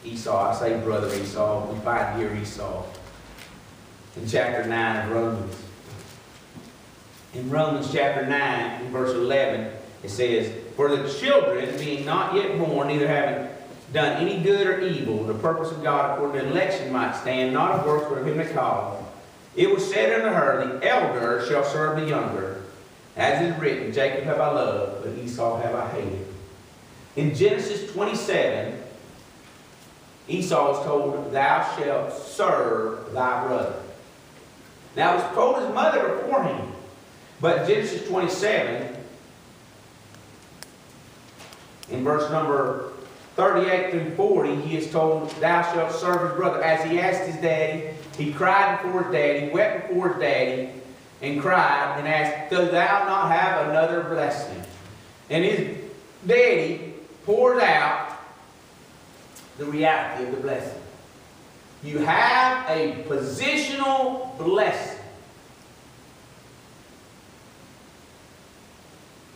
Esau, I say brother Esau, we find here Esau in chapter 9 of Romans. In Romans chapter 9, in verse 11, it says, "For the children, being not yet born, neither having done any good or evil, the purpose of God according to election might stand, not of works, but of him that called. It was said unto her, the elder shall serve the younger. As is written, Jacob have I loved, but Esau have I hated." In Genesis 27, Esau was told, "Thou shalt serve thy brother." Now it was told his mother beforehand. But in Genesis 27, in verse number 38 through 40, he is told, "Thou shalt serve his brother." As he asked his daddy, he cried before his daddy, wept before his daddy, and cried and asked, "Do thou not have another blessing?" And his daddy pours out the reality of the blessing. You have a positional blessing.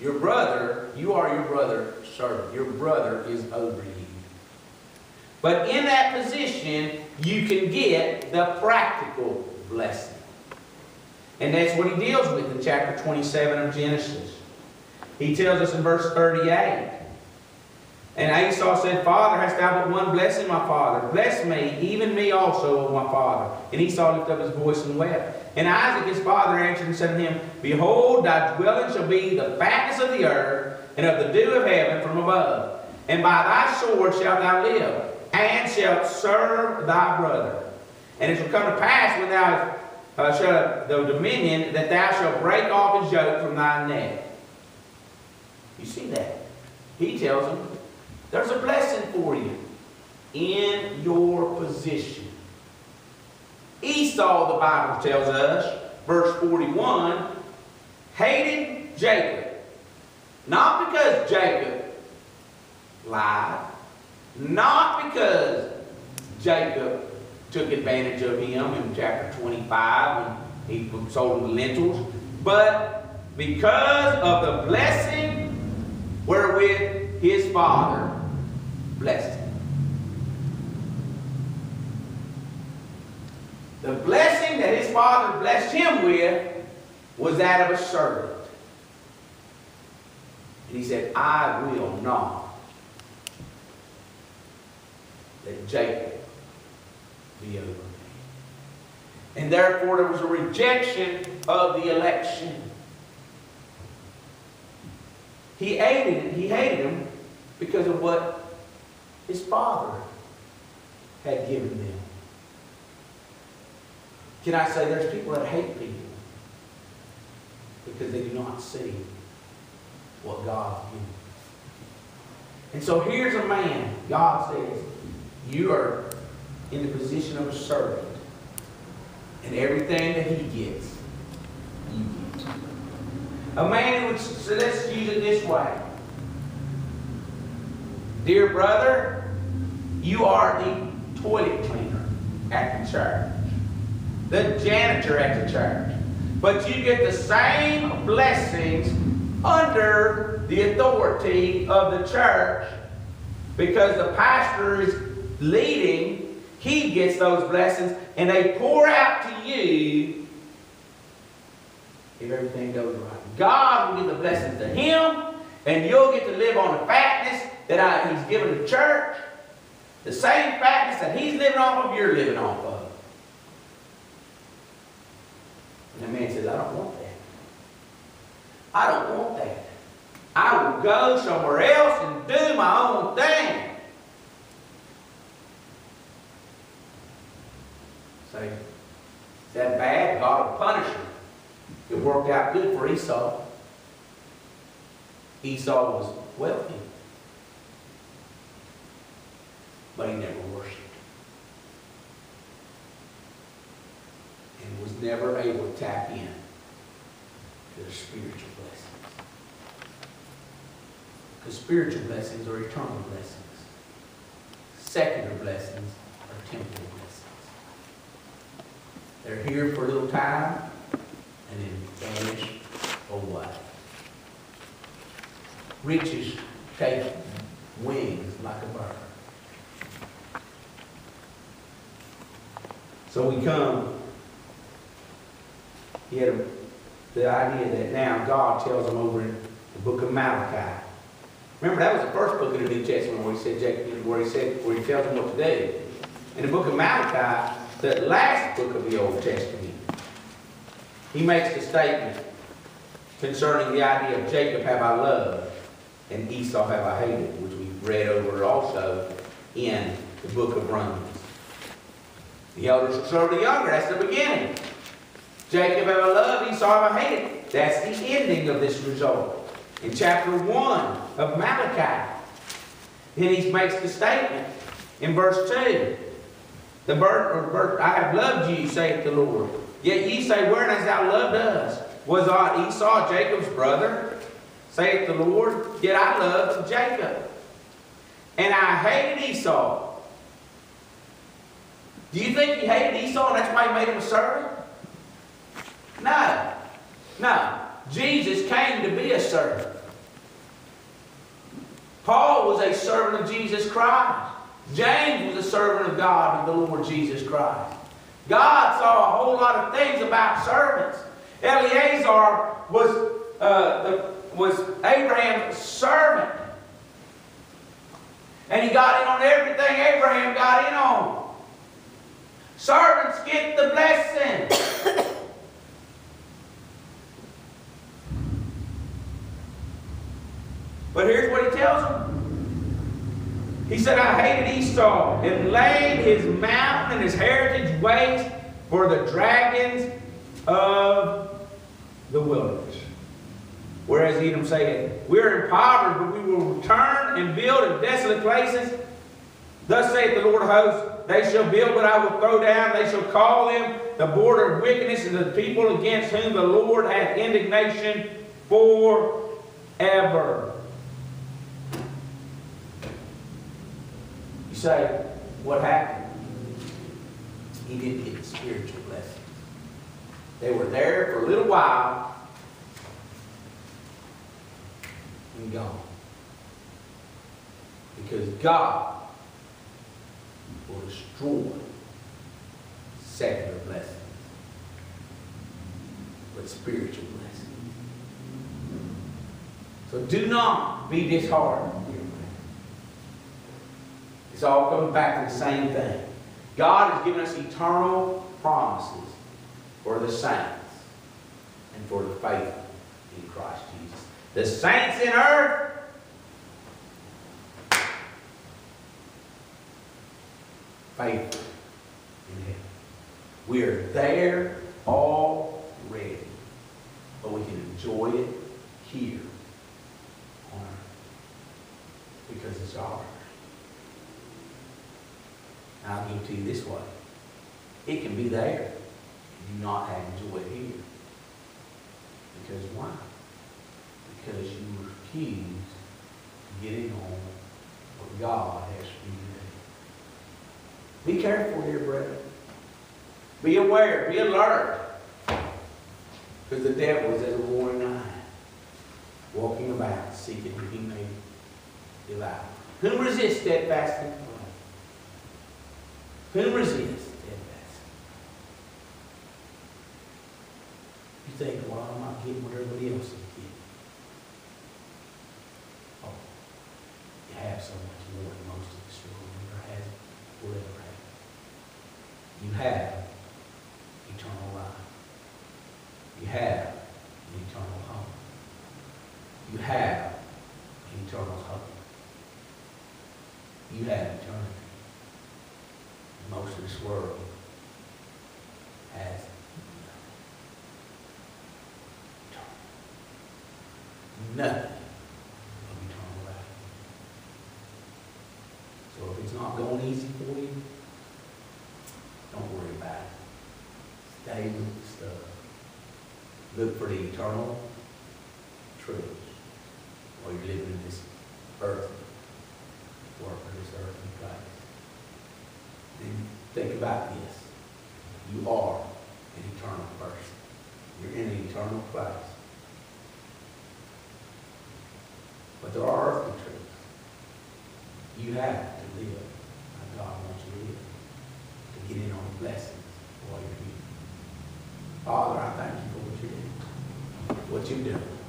Your brother, you are your brother's servant. Your brother is over you. But in that position, you can get the practical blessing. And that's what he deals with in chapter 27 of Genesis. He tells us in verse 38, "And Esau said, Father, hast thou but one blessing, my father? Bless me, even me also, O my father." And Esau lifted up his voice and wept. And Isaac his father answered and said to him, "Behold, thy dwelling shall be the fatness of the earth, and of the dew of heaven from above. And by thy sword shalt thou live, and shalt serve thy brother. And it shall come to pass when thou shalt have the dominion, that thou shalt break off his yoke from thy neck." You see that? He tells him, there's a blessing for you in your position. Esau, the Bible tells us, verse 41, hated Jacob. Not because Jacob lied. Not because Jacob took advantage of him in chapter 25 when he sold him the lentils. But because of the blessing wherewith his father blessed him. The blessing that his father blessed him with was that of a servant. And he said, "I will not let Jacob be over me." And therefore there was a rejection of the election. He hated him because of what his father had given them. Can I say there's people that hate people because they do not see what God has given. And so here's a man, God says, you are in the position of a servant. And everything that he gets, you get. A man who would, so let's use it this way. Dear brother, you are the toilet cleaner at the church. The janitor at the church. But you get the same blessings under the authority of the church because the pastor is leading. He gets those blessings and they pour out to you if everything goes right. God will give the blessings to him and you'll get to live on the fatness that he's given the church. The same fatness that he's living off of, you're living off of. And the man says, I don't want that. I don't want that. I will go somewhere else and do my own thing. Say, is that bad? God will punish him. It worked out good for Esau. Esau was wealthy. But he never worshipped. And was never able to tap in to the spiritual blessings. Because spiritual blessings are eternal blessings. Secular blessings are temporal blessings. They're here for a little time and then vanish away. Riches take wings like a bird. So we come, he had the idea that now God tells him over in the book of Malachi. Remember, that was the first book of the New Testament where he said, where he tells him what to do. In the book of Malachi, the last book of the Old Testament, he makes the statement concerning the idea of Jacob have I loved and Esau have I hated, which we read over also in the book of Romans. The elder shall serve the younger. That's the beginning. Jacob have I loved, Esau have I hated. That's the ending of this result. In chapter 1 of Malachi, then he makes the statement in verse 2. I have loved you, saith the Lord. Yet ye say, wherein hast thou loved us? Was not Esau Jacob's brother? Saith the Lord. Yet I loved Jacob, and I hated Esau. Do you think he hated Esau and that's why he made him a servant? No. No. Jesus came to be a servant. Paul was a servant of Jesus Christ. James was a servant of God and the Lord Jesus Christ. God saw a whole lot of things about servants. Eleazar was Abraham's servant. And he got in on everything Abraham got in on. Servants get the blessing. But here's what he tells them. He said, I hated Esau and laid his mountain and his heritage waste for the dragons of the wilderness. Whereas Edom said, we're impoverished, but we will return and build in desolate places. Thus saith the Lord of hosts, they shall build, but I will throw down. They shall call them the border of wickedness, and the people against whom the Lord hath indignation forever. You say, what happened? He didn't get the spiritual blessings. They were there for a little while and gone. Because God will destroy secular blessings, but spiritual blessings. So do not be disheartened. It's all coming back to the same thing. God has given us eternal promises for the saints and for the faithful in Christ Jesus. The saints in earth, faithful in heaven. We are there already, but we can enjoy it here on earth because it's ours. I'll give it to you this way. It can be there and you not have enjoy it here. Because why? Because you refuse to get in on what God has for you to do. Be careful, dear brethren. Be aware. Be alert. Because the devil is as a roaring lion, walking about, seeking who he may devour. Whom resist steadfast in faith? Whom resist steadfast? You think, well, I'm not getting what everybody else is getting. Oh, you have so much more than most of this world ever has, will ever have. You have eternal life. You have an eternal home. You have an eternal hope. You have eternity. Most of this world has nothing of eternal life. So if it's not going easy for you, don't worry about it. Stay with the stuff. Look for the eternal truths while you're living in this earthly work, this earthly place. And think about this. You are an eternal person. You're in an eternal place. But there are earthly truths. You have to live like God wants you to live. To get in on the blessings Father, I thank you for what you did, what you've done.